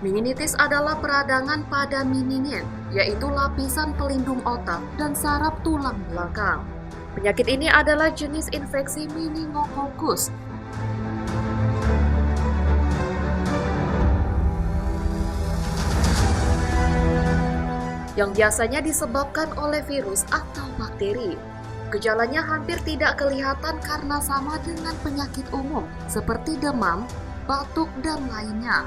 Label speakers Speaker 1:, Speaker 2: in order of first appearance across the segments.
Speaker 1: Meningitis adalah peradangan pada meningit, yaitu lapisan pelindung otak dan saraf tulang belakang. Penyakit ini adalah jenis infeksi meningokokus yang biasanya disebabkan oleh virus atau bakteri. Gejalanya hampir tidak kelihatan karena sama dengan penyakit umum seperti demam, batuk, dan lainnya.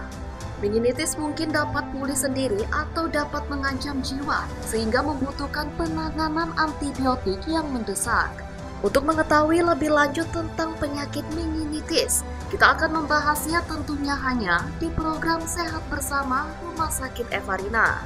Speaker 1: Meningitis mungkin dapat pulih sendiri atau dapat mengancam jiwa sehingga membutuhkan penanganan antibiotik yang mendesak. Untuk mengetahui lebih lanjut tentang penyakit meningitis, kita akan membahasnya tentunya hanya di program Sehat Bersama Rumah Sakit Evarina.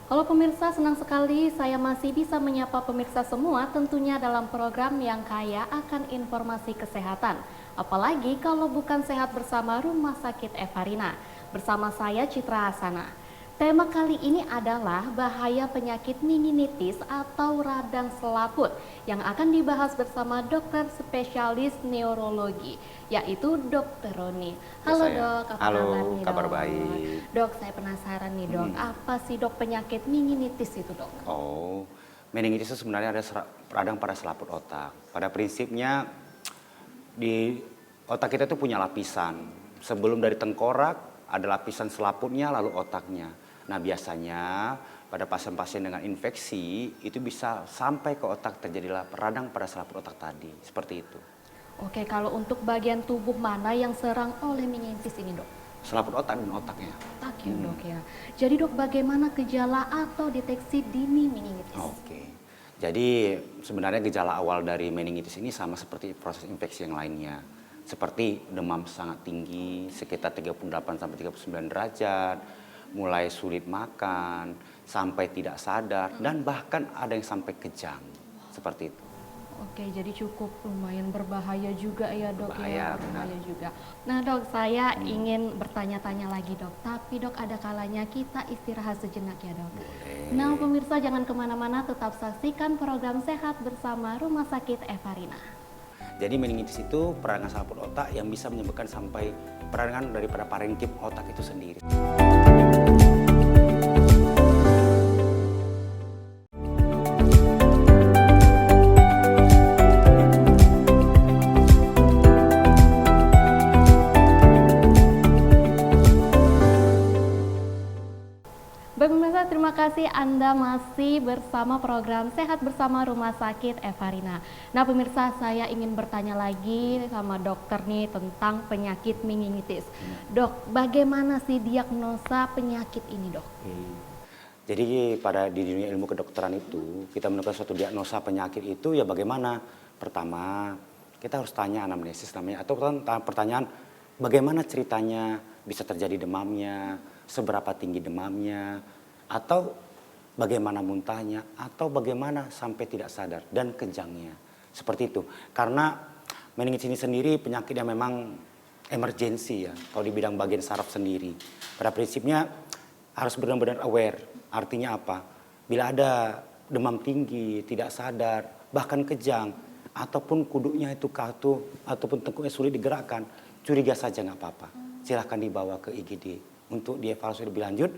Speaker 2: Halo pemirsa, senang sekali saya masih bisa menyapa pemirsa semua tentunya dalam program yang kaya akan informasi kesehatan. Apalagi kalau bukan Sehat Bersama Rumah Sakit Evarina. Bersama saya Citra Hasana. Tema kali ini adalah bahaya penyakit meningitis atau radang selaput yang akan dibahas bersama dokter spesialis neurologi, yaitu Dr. Roni. Halo dok, apa kabar nih dok?
Speaker 3: Kabar baik.
Speaker 2: Dok, saya penasaran nih dok, apa sih dok penyakit meningitis itu dok?
Speaker 3: Oh, meningitis itu sebenarnya ada radang pada selaput otak. Pada prinsipnya di otak kita itu punya lapisan. Sebelum dari tengkorak ada lapisan selaputnya lalu otaknya. Nah biasanya pada pasien-pasien dengan infeksi itu bisa sampai ke otak terjadilah radang pada selaput otak tadi. Seperti itu.
Speaker 2: Oke, kalau untuk bagian tubuh mana yang serang oleh meningitis ini dok?
Speaker 3: Selaput otak dan otaknya.
Speaker 2: Otak ya dok ya. Jadi dok, bagaimana gejala atau deteksi dini meningitis?
Speaker 3: Oke. Jadi sebenarnya gejala awal dari meningitis ini sama seperti proses infeksi yang lainnya. Seperti demam sangat tinggi, sekitar 38-39 derajat, mulai sulit makan, sampai tidak sadar, dan bahkan ada yang sampai kejang. Seperti itu.
Speaker 2: Oke, jadi cukup lumayan berbahaya juga ya dok ya,
Speaker 3: Berbahaya,
Speaker 2: berbahaya juga. Nah dok, saya ingin bertanya-tanya lagi dok, tapi dok ada kalanya kita istirahat sejenak ya dok.
Speaker 3: Boleh.
Speaker 2: Nah pemirsa jangan kemana-mana, tetap saksikan program Sehat Bersama Rumah Sakit Evarina.
Speaker 3: Jadi meningitis itu peradangan selaput otak yang bisa menyebabkan sampai peradangan daripada parenkim otak itu sendiri.
Speaker 2: Baik pemirsa, terima kasih Anda masih bersama program Sehat Bersama Rumah Sakit Evarina. Nah pemirsa, saya ingin bertanya lagi sama dokter nih tentang penyakit meningitis. Dok, bagaimana sih diagnosa penyakit ini dok?
Speaker 3: Jadi di dunia ilmu kedokteran itu kita menemukan suatu diagnosa penyakit itu ya bagaimana? Pertama kita harus tanya anamnesis namanya atau pertanyaan bagaimana ceritanya bisa terjadi demamnya, seberapa tinggi demamnya, atau bagaimana muntahnya, atau bagaimana sampai tidak sadar dan kejangnya. Seperti itu. Karena meningitis ini sendiri penyakit yang memang emergensi ya, kalau di bidang bagian saraf sendiri. Pada prinsipnya harus benar-benar aware. Artinya apa? Bila ada demam tinggi, tidak sadar, bahkan kejang, ataupun kuduknya itu kaku, ataupun tengkuknya sulit digerakkan, curiga saja nggak apa-apa. Silahkan dibawa ke IGD untuk dievaluasi lebih lanjut.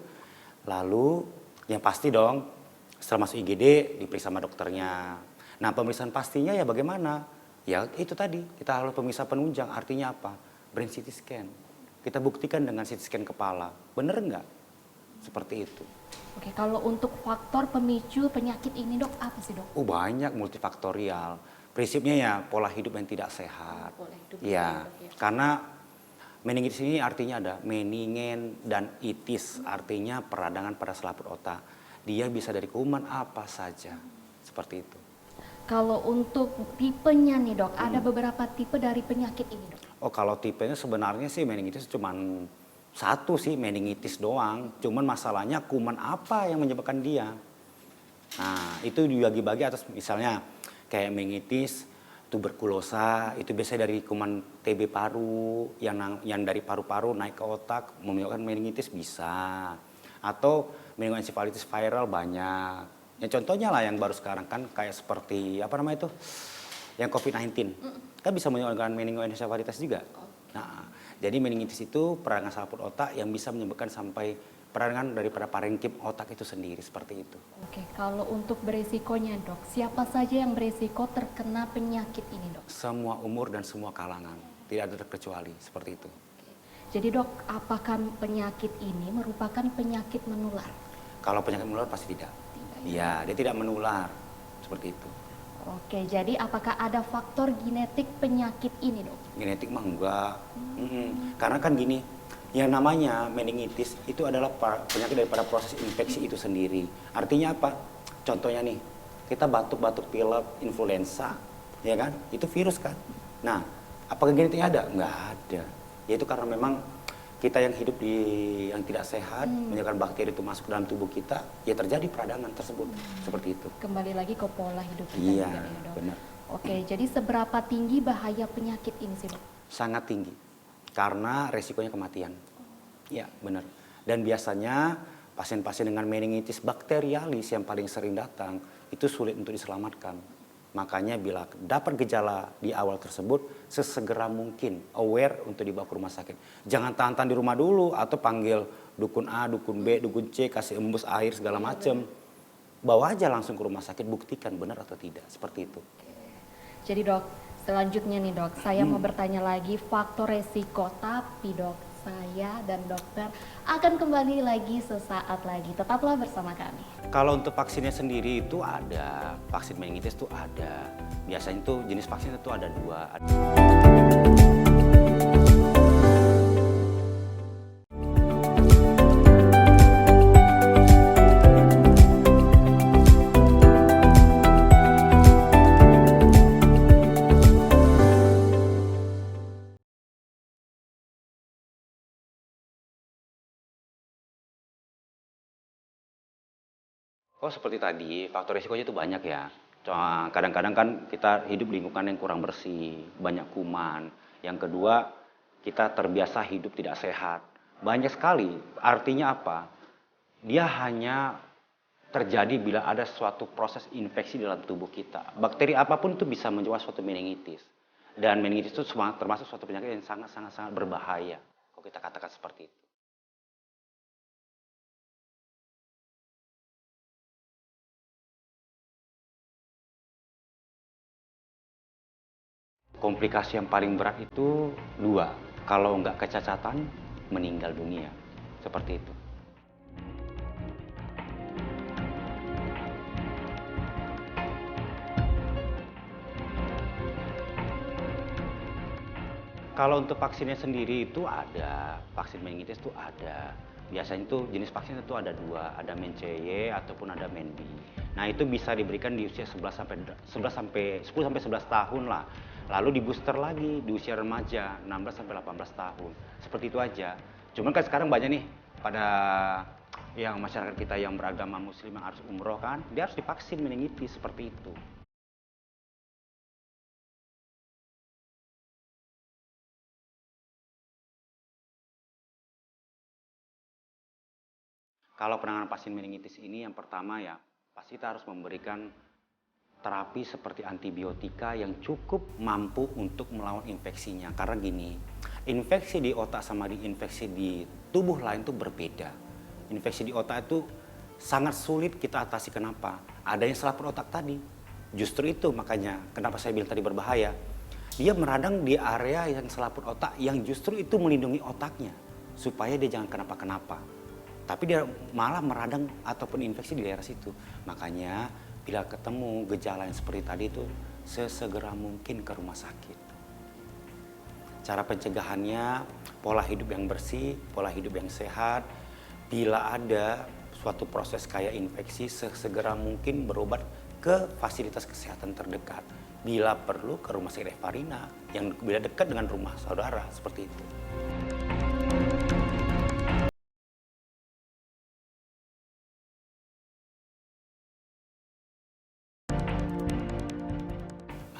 Speaker 3: Lalu yang pasti dong setelah masuk IGD diperiksa sama dokternya. Nah pemeriksaan pastinya ya bagaimana? Ya itu tadi kita harus pemeriksa penunjang, artinya apa? Brain CT scan. Kita buktikan dengan CT scan kepala. Bener nggak? Seperti itu.
Speaker 2: Oke, kalau untuk faktor pemicu penyakit ini dok, apa sih dok?
Speaker 3: Banyak multifaktorial. Prinsipnya ya pola hidup yang tidak sehat.
Speaker 2: Pola hidup
Speaker 3: Ya,
Speaker 2: yang tidak sehat.
Speaker 3: karena meningitis ini artinya ada meningen dan itis, artinya peradangan pada selaput otak. Dia bisa dari kuman apa saja, seperti itu.
Speaker 2: Kalau untuk tipenya nih dok, ada beberapa tipe dari penyakit ini dok.
Speaker 3: Oh kalau tipenya sebenarnya sih meningitis cuman satu sih, meningitis doang. Cuman masalahnya kuman apa yang menyebabkan dia. Nah itu dibagi-bagi atas misalnya kayak meningitis tuberkulosa itu biasanya dari kuman TB paru yang dari paru-paru naik ke otak menyebabkan meningitis bisa, atau meningoencephalitis viral banyak. Ya contohnya lah yang baru sekarang kan kayak seperti apa namanya itu yang COVID-19 kan bisa menyebabkan meningoencephalitis juga. Nah, jadi meningitis itu peradangan selaput otak yang bisa menyebabkan sampai peradangan daripada parenkim otak itu sendiri seperti itu.
Speaker 2: Oke, kalau untuk beresikonya dok, siapa saja yang beresiko terkena penyakit ini dok?
Speaker 3: Semua umur dan semua kalangan, tidak ada terkecuali seperti itu.
Speaker 2: Jadi dok, apakah penyakit ini merupakan penyakit menular?
Speaker 3: Kalau penyakit menular pasti tidak. Iya, dia tidak menular seperti itu.
Speaker 2: Oke, jadi apakah ada faktor genetik penyakit ini dok?
Speaker 3: Genetik mah enggak. Karena kan gini, yang namanya meningitis itu adalah penyakit daripada proses infeksi itu sendiri. Artinya apa? Contohnya nih, kita batuk-batuk pilek, influenza, ya kan? Itu virus kan? Nah, apakah genetiknya ada? Enggak ada. Yaitu karena memang kita yang hidup di yang tidak sehat, menyebabkan bakteri itu masuk dalam tubuh kita, ya terjadi peradangan tersebut. Seperti itu.
Speaker 2: Kembali lagi ke pola hidup kita
Speaker 3: Iya,
Speaker 2: juga ya dok.
Speaker 3: benar.
Speaker 2: Oke, jadi seberapa tinggi bahaya penyakit ini sih dok?
Speaker 3: Sangat tinggi. Karena resikonya kematian. Ya, benar. Dan biasanya pasien-pasien dengan meningitis bakterialis yang paling sering datang, itu sulit untuk diselamatkan. Makanya bila dapat gejala di awal tersebut, sesegera mungkin aware untuk dibawa ke rumah sakit. Jangan tahan-tahan di rumah dulu atau panggil dukun A, dukun B, dukun C, kasih embus air segala macam. Bawa aja langsung ke rumah sakit, buktikan benar atau tidak, seperti itu.
Speaker 2: Jadi dok, selanjutnya nih dok, saya mau bertanya lagi faktor resiko, tapi dok, saya dan dokter akan kembali lagi sesaat lagi. Tetaplah bersama kami.
Speaker 3: Kalau untuk vaksinnya sendiri itu ada, vaksin meningitis itu ada. Biasanya itu jenis vaksin itu ada 2. Oh seperti tadi, faktor risikonya itu banyak ya. Kadang-kadang kan kita hidup di lingkungan yang kurang bersih, banyak kuman. Yang kedua, kita terbiasa hidup tidak sehat. Banyak sekali, artinya apa? Dia hanya terjadi bila ada suatu proses infeksi dalam tubuh kita. Bakteri apapun itu bisa menyebabkan suatu meningitis. Dan meningitis itu termasuk suatu penyakit yang sangat berbahaya. Kalau kita katakan seperti itu. Komplikasi yang paling berat itu 2. Kalau nggak kecacatan, meninggal dunia. Seperti itu. Kalau untuk vaksinnya sendiri itu ada, vaksin meningitis itu ada. Biasanya itu jenis vaksin itu ada 2, ada men-CY ataupun ada men-B. Nah itu bisa diberikan di usia 10 sampai 11 tahun lah. Lalu di booster lagi di usia remaja 16 sampai 18 tahun. Seperti itu aja. Cuman kan sekarang banyak nih pada yang masyarakat kita yang beragama muslim yang harus umroh kan, dia harus divaksin meningitis seperti itu. Kalau penanganan pasien meningitis ini yang pertama ya pasti kita harus memberikan terapi seperti antibiotika yang cukup mampu untuk melawan infeksinya. Karena gini, infeksi di otak sama di infeksi di tubuh lain itu berbeda. Infeksi di otak itu sangat sulit kita atasi. Kenapa? Adanya selaput otak tadi. Justru itu makanya kenapa saya bilang tadi berbahaya. Dia meradang di area yang selaput otak yang justru itu melindungi otaknya supaya dia jangan kenapa-kenapa. Tapi dia malah meradang ataupun infeksi di daerah situ. Makanya bila ketemu gejala yang seperti tadi itu sesegera mungkin ke rumah sakit. Cara pencegahannya pola hidup yang bersih, pola hidup yang sehat. Bila ada suatu proses kayak infeksi sesegera mungkin berobat ke fasilitas kesehatan terdekat. Bila perlu ke rumah sakit Evarina yang bila dekat dengan rumah saudara seperti itu.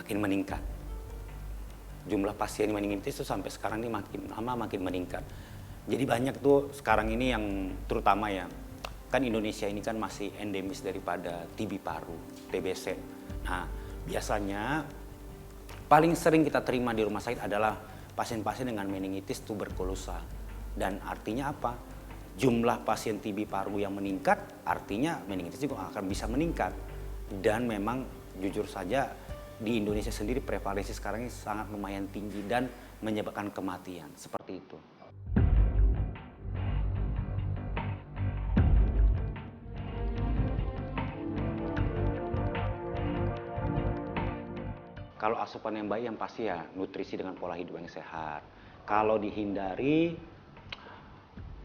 Speaker 3: Makin meningkat. jumlah pasien meningitis itu sampai sekarang ini makin lama makin meningkat. Jadi banyak tuh sekarang ini yang terutama ya, kan Indonesia ini kan masih endemis daripada TB paru, TBC. Nah, biasanya paling sering kita terima di rumah sakit adalah pasien-pasien dengan meningitis tuberkulosa. Dan artinya apa? Jumlah pasien TB paru yang meningkat, artinya meningitis juga akan bisa meningkat. Dan memang jujur saja di Indonesia sendiri prevalensi sekarang ini sangat lumayan tinggi dan menyebabkan kematian, seperti itu. Kalau asupan yang baik yang pasti ya nutrisi dengan pola hidup yang sehat. Kalau dihindari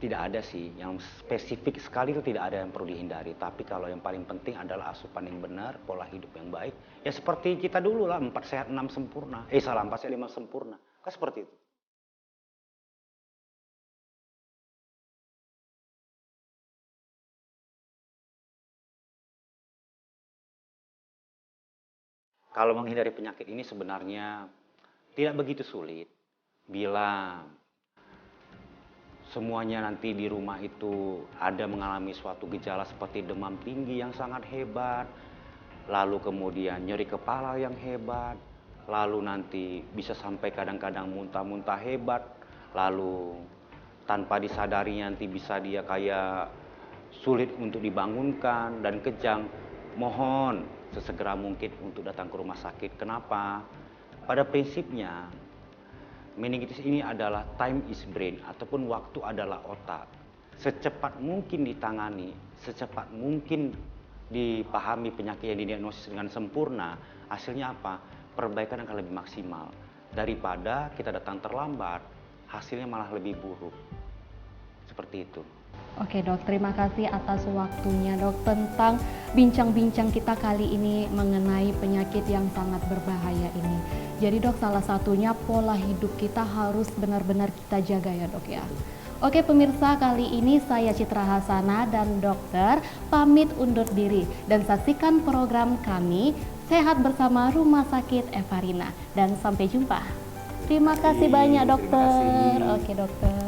Speaker 3: tidak ada sih, yang spesifik sekali itu tidak ada yang perlu dihindari. Tapi kalau yang paling penting adalah asupan yang benar, pola hidup yang baik. Ya seperti kita dulu lah, 4 sehat 6 sempurna. 4 sehat 5 sempurna. Kan seperti itu. Kalau menghindari penyakit ini sebenarnya tidak begitu sulit. Bila semuanya nanti di rumah itu ada mengalami suatu gejala seperti demam tinggi yang sangat hebat, lalu kemudian nyeri kepala yang hebat, lalu nanti bisa sampai kadang-kadang muntah-muntah hebat, lalu tanpa disadari nanti bisa dia kayak sulit untuk dibangunkan dan kejang. Mohon sesegera mungkin untuk datang ke rumah sakit. Kenapa? Pada prinsipnya meningitis ini adalah time is brain ataupun waktu adalah otak. Secepat mungkin ditangani, secepat mungkin dipahami penyakit yang didiagnosis dengan sempurna, hasilnya apa? Perbaikan akan lebih maksimal. Daripada kita datang terlambat, hasilnya malah lebih buruk. Seperti itu.
Speaker 2: Oke dok, terima kasih atas waktunya dok tentang bincang-bincang kita kali ini mengenai penyakit yang sangat berbahaya ini. Jadi dok, salah satunya pola hidup kita harus benar-benar kita jaga ya dok ya. Oke pemirsa, kali ini saya Citra Hasana dan dokter pamit undur diri. Dan saksikan program kami Sehat Bersama Rumah Sakit Evarina. Dan sampai jumpa. Terima kasih banyak dokter.
Speaker 3: Terima kasih.
Speaker 2: Oke dokter.